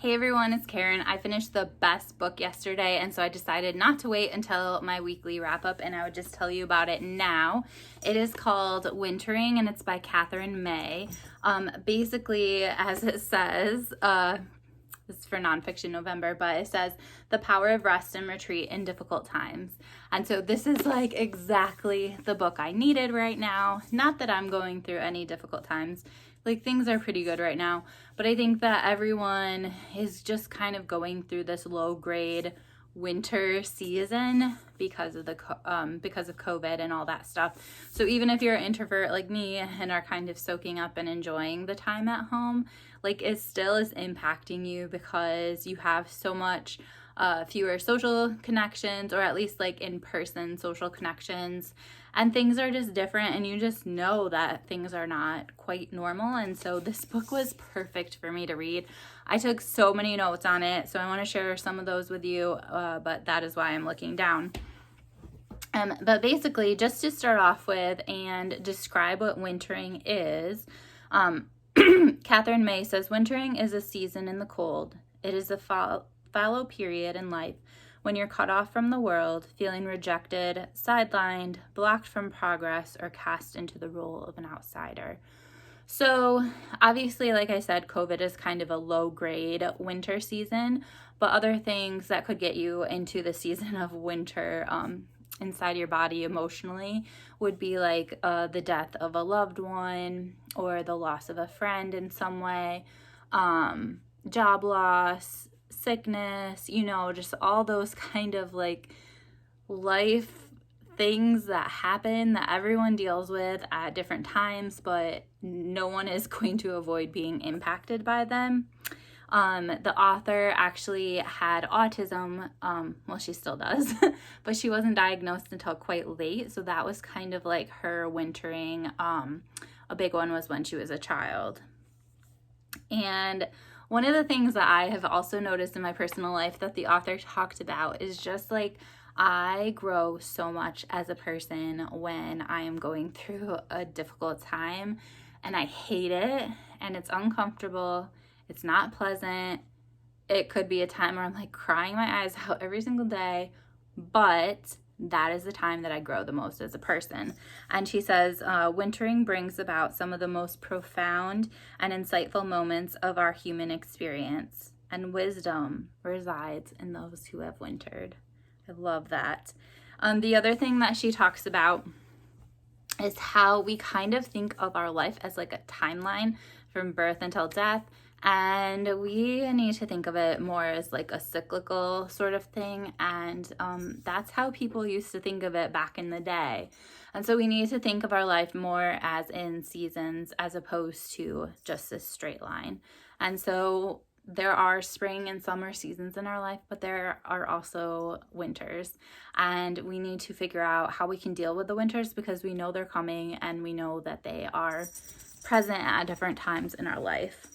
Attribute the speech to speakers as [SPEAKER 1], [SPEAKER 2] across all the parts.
[SPEAKER 1] Hey everyone, it's Karen. I finished the best book yesterday, and so I decided not to wait until my weekly wrap up, and I would just tell you about it now. It is called Wintering, and it's by Katherine May. Basically, as it says, this is for Nonfiction November, but it says the power of rest and retreat in difficult times. And so this is like exactly the book I needed right now. Not that I'm going through any difficult times. Like, things are pretty good right now, but I think that everyone is just kind of going through this low grade winter season because of because of COVID and all that stuff. So even if you're an introvert like me and are kind of soaking up and enjoying the time at home, like, it still is impacting you because you have so much fewer social connections, or at least like in-person social connections, and things are just different, and you just know that things are not quite normal. And so this book was perfect for me to read. I took so many notes on it, so I want to share some of those with you, but that is why I'm looking down. But basically, just to start off with and describe what wintering is, Katherine May says, wintering is a season in the cold. It is a fallow period in life when you're cut off from the world, feeling rejected, sidelined, blocked from progress, or cast into the role of an outsider. So obviously, like I said, COVID is kind of a low grade winter season, but other things that could get you into the season of winter inside your body emotionally would be like the death of a loved one, or the loss of a friend in some way, job loss, sickness, just all those kind of like life things that happen that everyone deals with at different times, but no one is going to avoid being impacted by them. The author actually had autism. Well, she still does, but she wasn't diagnosed until quite late. So that was kind of like her wintering. A big one was when she was a child. And one of the things that I have also noticed in my personal life that the author talked about is just like, I grow so much as a person when I am going through a difficult time, and I hate it, and it's uncomfortable. It's not pleasant. It could be a time where I'm like crying my eyes out every single day, but that is the time that I grow the most as a person. And she says, wintering brings about some of the most profound and insightful moments of our human experience, and wisdom resides in those who have wintered. I love that. The other thing that she talks about is how we kind of think of our life as like a timeline from birth until death. And we need to think of it more as like a cyclical sort of thing. And that's how people used to think of it back in the day. And so we need to think of our life more as in seasons as opposed to just this straight line. And so there are spring and summer seasons in our life, but there are also winters. And we need to figure out how we can deal with the winters, because we know they're coming and we know that they are present at different times in our life.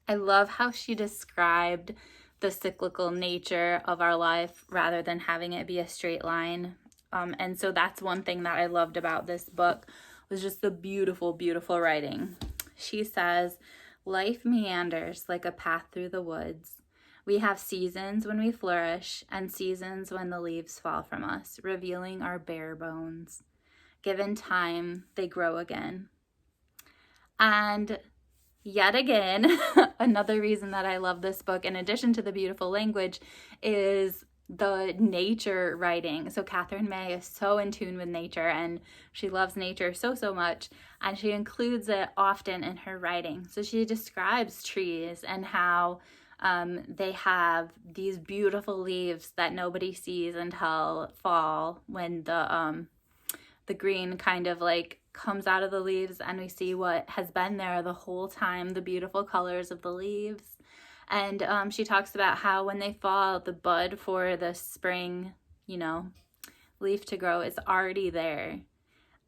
[SPEAKER 1] I love how she described the cyclical nature of our life rather than having it be a straight line. And so that's one thing that I loved about this book, was just the beautiful, beautiful writing. She says, life meanders like a path through the woods. We have seasons when we flourish and seasons when the leaves fall from us, revealing our bare bones. Given time, they grow again. And yet again, another reason that I love this book, in addition to the beautiful language, is the nature writing. So Katherine May is so in tune with nature, and she loves nature so, so much, and she includes it often in her writing. So she describes trees and how they have these beautiful leaves that nobody sees until fall, when the green kind of like comes out of the leaves, and we see what has been there the whole time, the beautiful colors of the leaves. And she talks about how when they fall, the bud for the spring, leaf to grow is already there.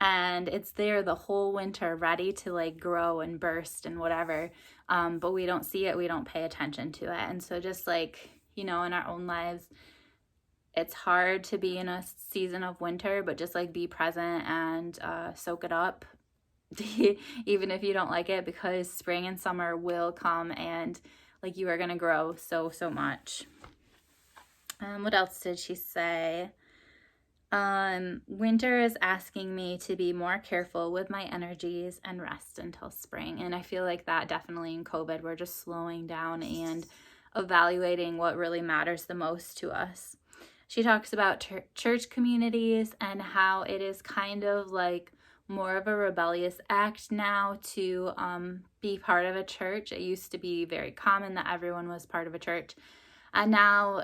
[SPEAKER 1] And it's there the whole winter, ready to like grow and burst and whatever. But we don't see it, we don't pay attention to it. And so just like, in our own lives, it's hard to be in a season of winter, but just like be present and soak it up, even if you don't like it, because spring and summer will come and like you are going to grow so much. What else did she say? Winter is asking me to be more careful with my energies and rest until spring. And I feel like that definitely in COVID, we're just slowing down and evaluating what really matters the most to us. She talks about church communities and how it is kind of like more of a rebellious act now to be part of a church. It used to be very common that everyone was part of a church. And now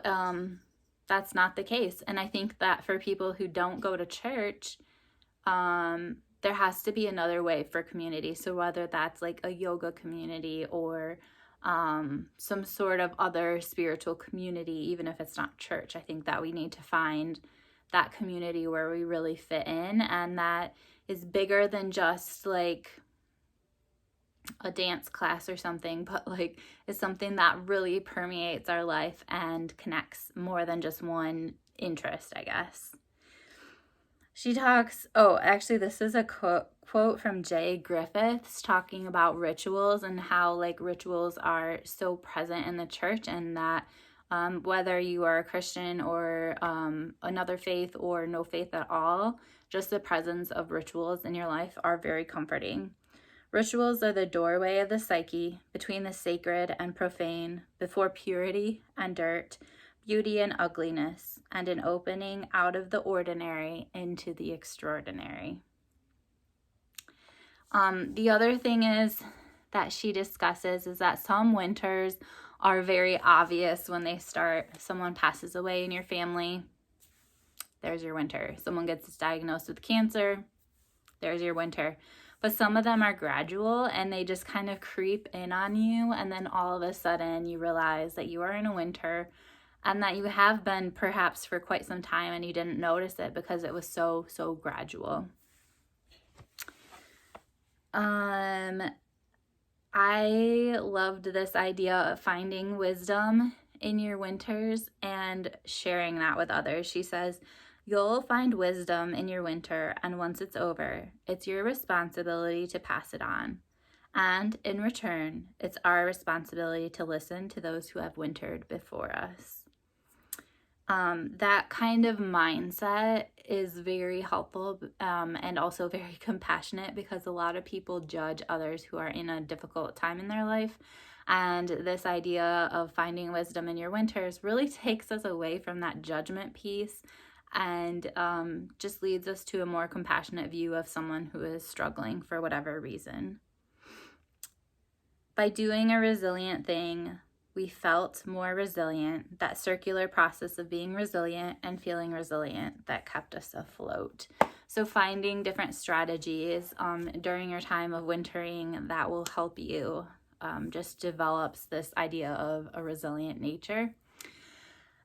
[SPEAKER 1] that's not the case. And I think that for people who don't go to church, there has to be another way for community. So whether that's like a yoga community or some sort of other spiritual community, even if it's not church, I think that we need to find that community where we really fit in, and that is bigger than just like a dance class or something, but like is something that really permeates our life and connects more than just one interest, I guess. She talks, actually this is a quote from Jay Griffiths talking about rituals and how like rituals are so present in the church, and that whether you are a Christian or another faith or no faith at all, just the presence of rituals in your life are very comforting. Rituals are the doorway of the psyche between the sacred and profane, before purity and dirt, beauty and ugliness, and an opening out of the ordinary into the extraordinary. The other thing is that she discusses is that some winters are very obvious when they start. Someone passes away in your family, there's your winter. Someone gets diagnosed with cancer, there's your winter. But some of them are gradual and they just kind of creep in on you, and then all of a sudden you realize that you are in a winter and that you have been perhaps for quite some time and you didn't notice it because it was so gradual. I loved this idea of finding wisdom in your winters and sharing that with others. She says, you'll find wisdom in your winter, and once it's over, it's your responsibility to pass it on. And in return, it's our responsibility to listen to those who have wintered before us. That kind of mindset is very helpful and also very compassionate, because a lot of people judge others who are in a difficult time in their life. And this idea of finding wisdom in your winters really takes us away from that judgment piece and just leads us to a more compassionate view of someone who is struggling for whatever reason. By doing a resilient thing, we felt more resilient, that circular process of being resilient and feeling resilient that kept us afloat. So finding different strategies during your time of wintering that will help you just develops this idea of a resilient nature.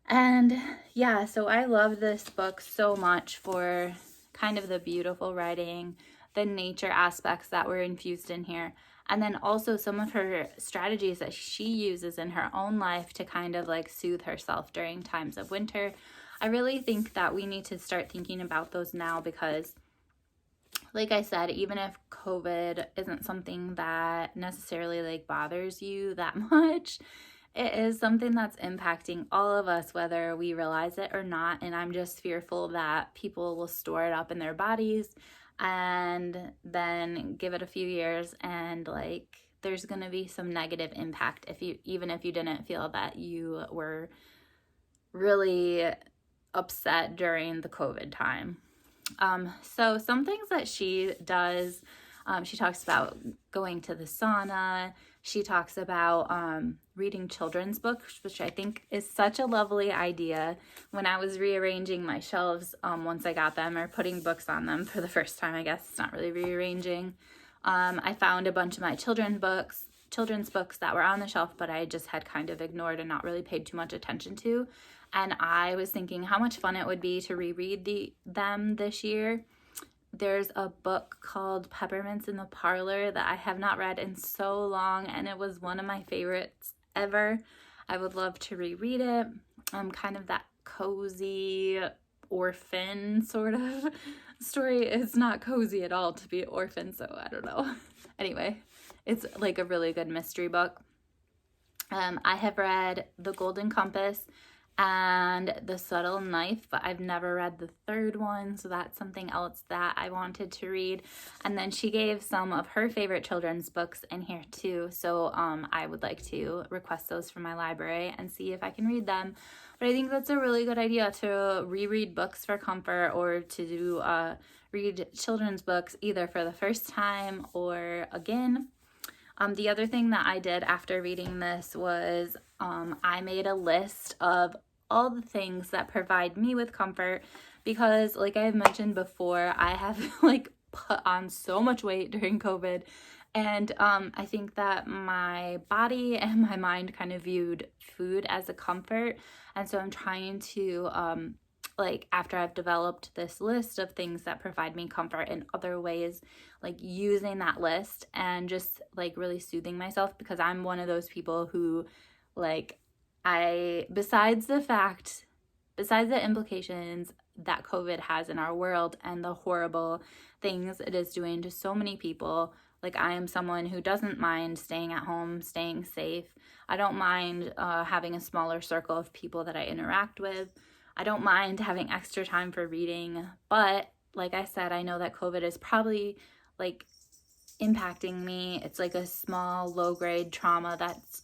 [SPEAKER 1] And yeah, so I love this book so much for kind of the beautiful writing, the nature aspects that were infused in here, and then also some of her strategies that she uses in her own life to kind of like soothe herself during times of winter. I really think that we need to start thinking about those now, because like I said, even if COVID isn't something that necessarily like bothers you that much, it is something that's impacting all of us, whether we realize it or not. And I'm just fearful that people will store it up in their bodies and then give it a few years, and like there's going to be some negative impact even if you didn't feel that you were really upset during the COVID time. So some things that she does, she talks about going to the sauna. She talks about reading children's books, which I think is such a lovely idea. When I was rearranging my shelves, once I got them, or putting books on them for the first time, I guess it's not really rearranging, I found a bunch of my children's books that were on the shelf, but I just had kind of ignored and not really paid too much attention to. And I was thinking how much fun it would be to reread them this year. There's a book called Peppermints in the Parlor that I have not read in so long, and it was one of my favorites ever. I would love to reread it. Kind of that cozy orphan sort of story. It's not cozy at all to be an orphan, so I don't know. Anyway, it's like a really good mystery book. I have read The Golden Compass and The Subtle Knife, but I've never read the third one, so that's something else that I wanted to read. And then she gave some of her favorite children's books in here too, so I would like to request those from my library and see if I can read them. But I think that's a really good idea to reread books for comfort, or to do read children's books either for the first time or again. The other thing that I did after reading this was I made a list of all the things that provide me with comfort, because like I've mentioned before, I have like put on so much weight during COVID, and I think that my body and my mind kind of viewed food as a comfort, and so I'm trying to like, after I've developed this list of things that provide me comfort in other ways, like using that list and just like really soothing myself, because I'm one of those people who, like, besides the implications that COVID has in our world and the horrible things it is doing to so many people, like, I am someone who doesn't mind staying at home, staying safe. I don't mind having a smaller circle of people that I interact with. I don't mind having extra time for reading, but like I said, I know that COVID is probably like impacting me. It's like a small low-grade trauma that's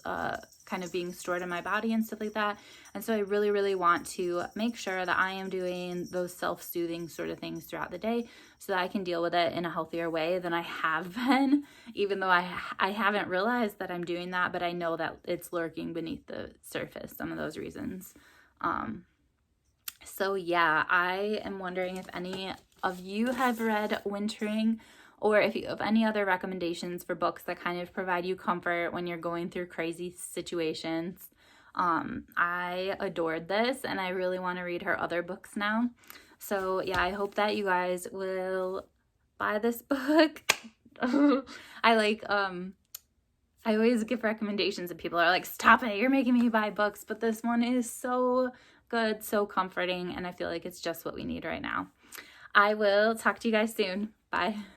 [SPEAKER 1] kind of being stored in my body and stuff like that. And so I really, really want to make sure that I am doing those self-soothing sort of things throughout the day so that I can deal with it in a healthier way than I have been, even though I haven't realized that I'm doing that, but I know that it's lurking beneath the surface, some of those reasons. So yeah, I am wondering if any of you have read Wintering, or if you have any other recommendations for books that kind of provide you comfort when you're going through crazy situations. I adored this, and I really want to read her other books now. So yeah, I hope that you guys will buy this book. I always give recommendations and people are like, stop it, you're making me buy books. But this one is so good, so comforting, and I feel like it's just what we need right now. I will talk to you guys soon. Bye.